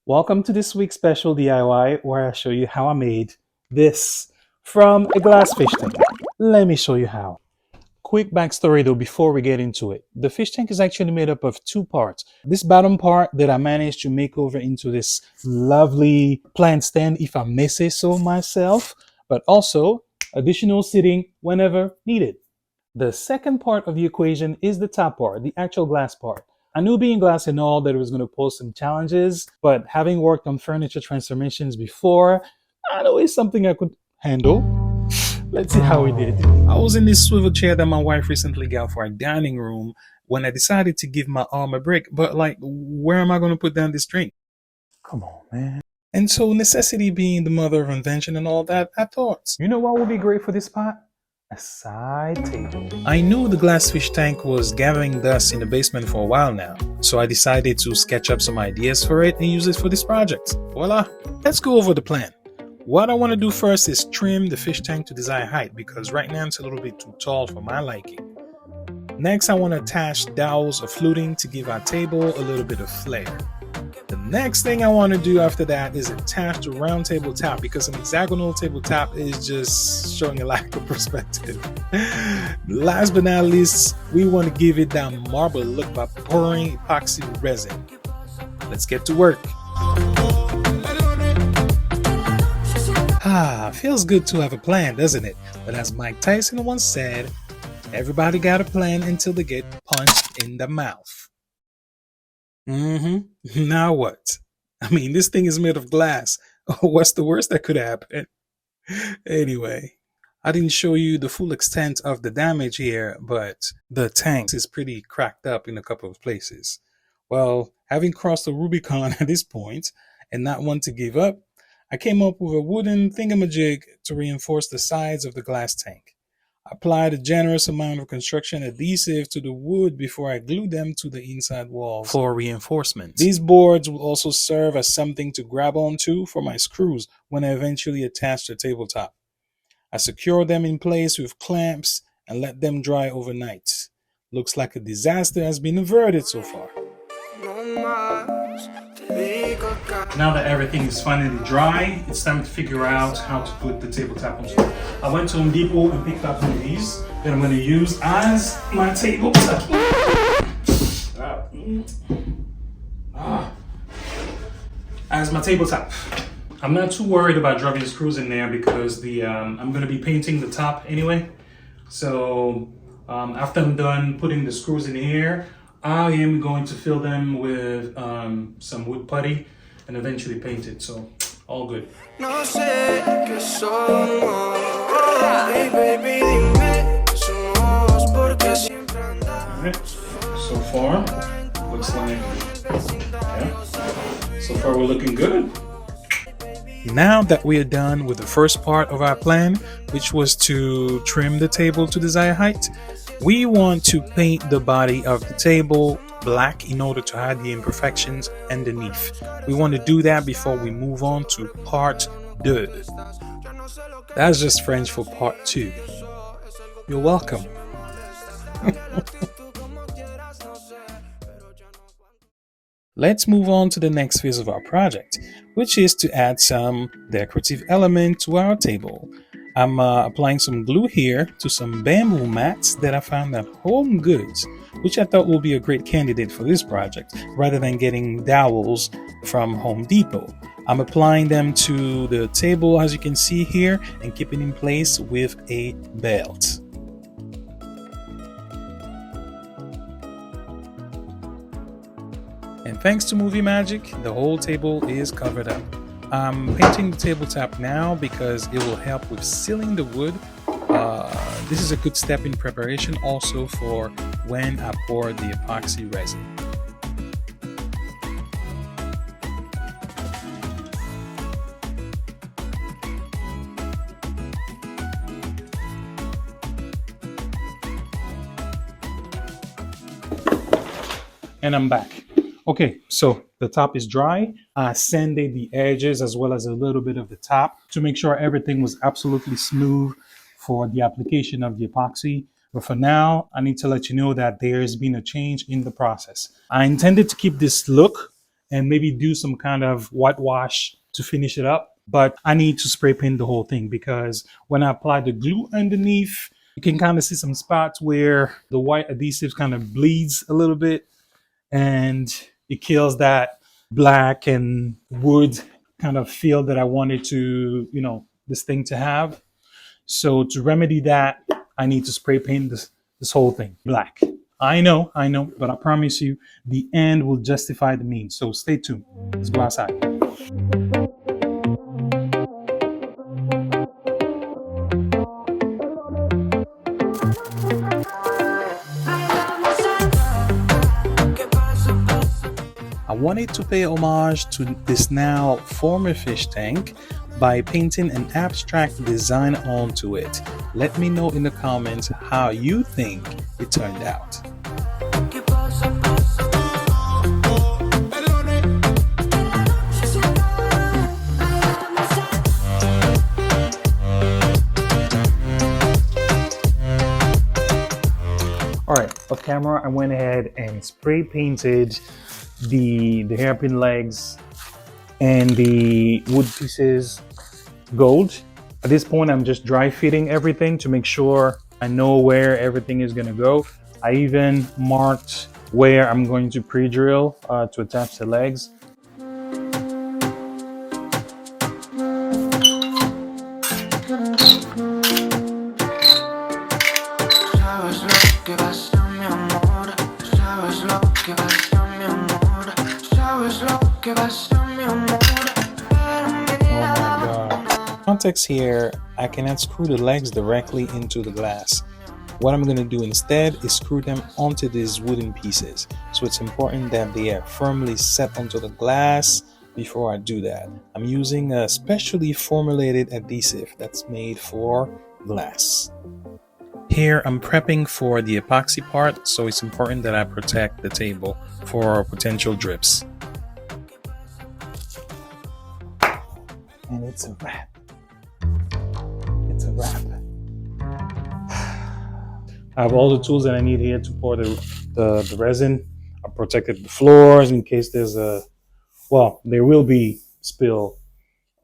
Welcome to this week's special DIY where I show you how I made this from a glass fish tank. Let me show you how. Quick backstory though before we get into it. The fish tank is actually made up of two parts. This bottom part that I managed to make over into this lovely plant stand, if I may say so myself, but also additional seating whenever needed. The second part of the equation is the top part, the actual glass part. I knew being glass and all that it was going to pose some challenges, but having worked on furniture transformations before, I know it's something I could handle. Let's see how we did. I was in this swivel chair that my wife recently got for our dining room when I decided to give my arm a break, but like, where am I going to put down this drink? Come on, man. And so necessity being the mother of invention and all that, I thought, you know what would be great for this spot? A side table. I knew the glass fish tank was gathering dust in the basement for a while now, so I decided to sketch up some ideas for it and use it for this project. Voila! Let's go over the plan. What I want to do first is trim the fish tank to desired height because right now it's a little bit too tall for my liking. Next, I want to attach dowels or fluting to give our table a little bit of flair. The next thing I want to do after that is attach the round tabletop because an hexagonal tabletop is just showing a lack of perspective. Last but not least, we want to give it that marble look by pouring epoxy resin. Let's get to work. Feels good to have a plan, doesn't it? But as Mike Tyson once said, everybody got a plan until they get punched in the mouth. Now what? I mean, this thing is made of glass. What's the worst that could happen? Anyway, I didn't show you the full extent of the damage here, but the tank is pretty cracked up in a couple of places. Well, having crossed the Rubicon at this point and not want to give up, I came up with a wooden thingamajig to reinforce the sides of the glass tank. I applied a generous amount of construction adhesive to the wood before I glued them to the inside walls for reinforcement. These boards will also serve as something to grab onto for my screws when I eventually attach the tabletop. I secured them in place with clamps and let them dry overnight. Looks like a disaster has been averted so far. Now that everything is finally dry, it's time to figure out how to put the tabletop on top. I went to Home Depot and picked up one of these that I'm going to use as my tabletop. As my tabletop. I'm not too worried about driving screws in there because I'm going to be painting the top anyway. So after I'm done putting the screws in here, I am going to fill them with some wood putty and eventually paint it, so all good. Okay, so far, looks like, so far we're looking good. Now that we are done with the first part of our plan, which was to trim the table to desired height, we want to paint the body of the table black in order to hide the imperfections underneath. We want to do that before we move on to part 2. That's just French for part 2. You're welcome. Let's move on to the next phase of our project, which is to add some decorative element to our table. I'm applying some glue here to some bamboo mats that I found at Home Goods, which I thought would be a great candidate for this project, rather than getting dowels from Home Depot. I'm applying them to the table, as you can see here, and keeping in place with a belt. And thanks to movie magic, the whole table is covered up. I'm painting the tabletop now because it will help with sealing the wood. This is a good step in preparation also for when I pour the epoxy resin. And I'm back. Okay, so the top is dry. I sanded the edges as well as a little bit of the top to make sure everything was absolutely smooth for the application of the epoxy. But for now, I need to let you know that there's been a change in the process. I intended to keep this look and maybe do some kind of whitewash to finish it up. But I need to spray paint the whole thing because when I apply the glue underneath, you can kind of see some spots where the white adhesive kind of bleeds a little bit, and it kills that black and wood kind of feel that I wanted to, this thing to have. So to remedy that, I need to spray paint this whole thing black. I know, but I promise you the end will justify the means. So stay tuned. Let's go outside. I wanted to pay homage to this now former fish tank by painting an abstract design onto it. Let me know in the comments how you think it turned out. Alright, off camera I went ahead and spray painted the hairpin legs and the wood pieces gold. At this point I'm just dry fitting everything to make sure I know where everything is going to go. I even marked where I'm going to pre-drill to attach the legs. Context here, I cannot screw the legs directly into the glass. What I'm going to do instead is screw them onto these wooden pieces. So it's important that they are firmly set onto the glass before I do that. I'm using a specially formulated adhesive that's made for glass. Here I'm prepping for the epoxy part, so it's important that I protect the table for potential drips. And it's a wrap. It's a wrap. I have all the tools that I need here to pour the resin. I protected the floors in case there's there will be spill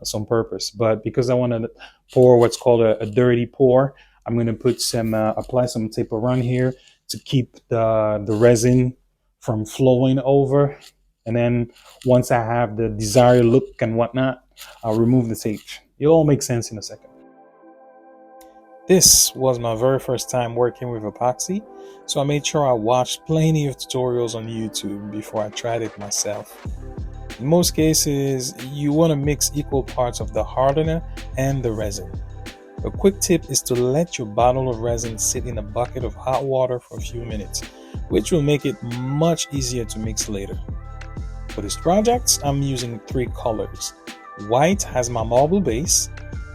some purpose, but because I want to pour what's called a dirty pour, I'm going to put apply some tape around here to keep the resin from flowing over. And then once I have the desired look and whatnot, I'll remove the tape. It'll all make sense in a second. This was my very first time working with epoxy, so I made sure I watched plenty of tutorials on YouTube before I tried it myself. In most cases, you want to mix equal parts of the hardener and the resin. A quick tip is to let your bottle of resin sit in a bucket of hot water for a few minutes, which will make it much easier to mix later. For this project, I'm using 3 colors. White has my marble base,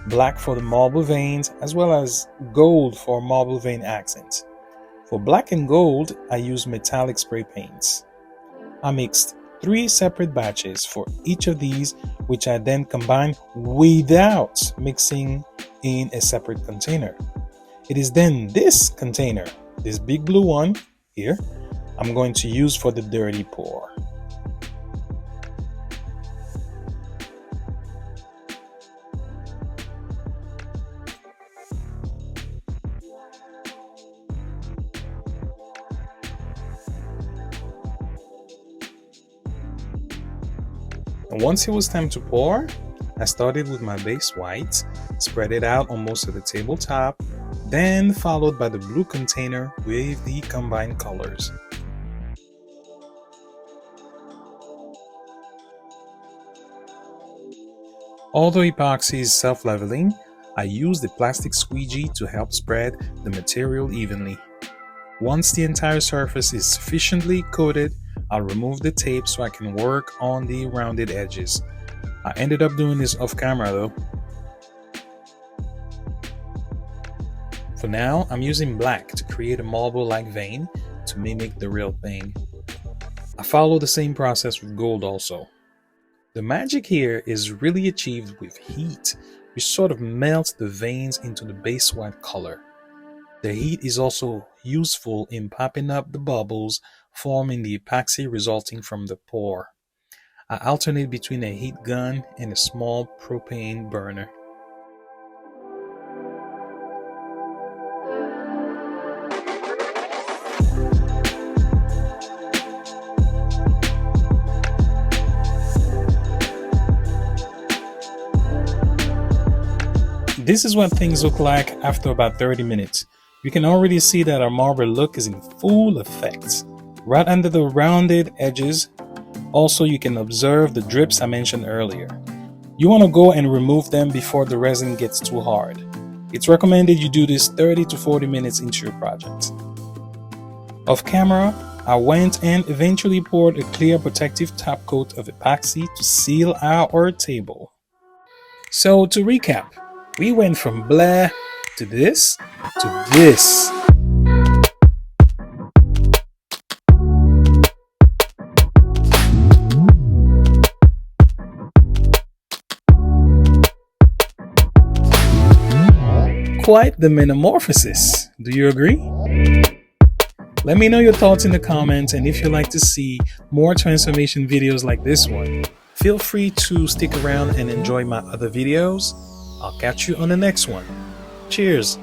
black for the marble veins, as well as gold for marble vein accents. For black and gold, I use metallic spray paints. I mixed 3 separate batches for each of these, which I then combine without mixing in a separate container. It is then this container, this big blue one here, I'm going to use for the dirty pour. And once it was time to pour, I started with my base white, spread it out on most of the tabletop, then followed by the blue container with the combined colors. Although epoxy is self-leveling, I used a plastic squeegee to help spread the material evenly. Once the entire surface is sufficiently coated, I'll remove the tape so I can work on the rounded edges. I ended up doing this off camera though. For now, I'm using black to create a marble-like vein to mimic the real thing. I follow the same process with gold also. The magic here is really achieved with heat, which sort of melts the veins into the base white color. The heat is also useful in popping up the bubbles forming the epoxy resulting from the pour. I alternate between a heat gun and a small propane burner. This is what things look like after about 30 minutes. You can already see that our marble look is in full effect, right under the rounded edges. Also, you can observe the drips I mentioned earlier. You want to go and remove them before the resin gets too hard. It's recommended you do this 30 to 40 minutes into your project. Off camera, I went and eventually poured a clear protective top coat of epoxy to seal our table. So to recap, we went from blah to this to this. Quite the metamorphosis. Do you agree? Let me know your thoughts in the comments, and if you'd like to see more transformation videos like this one, feel free to stick around and enjoy my other videos. I'll catch you on the next one. Cheers!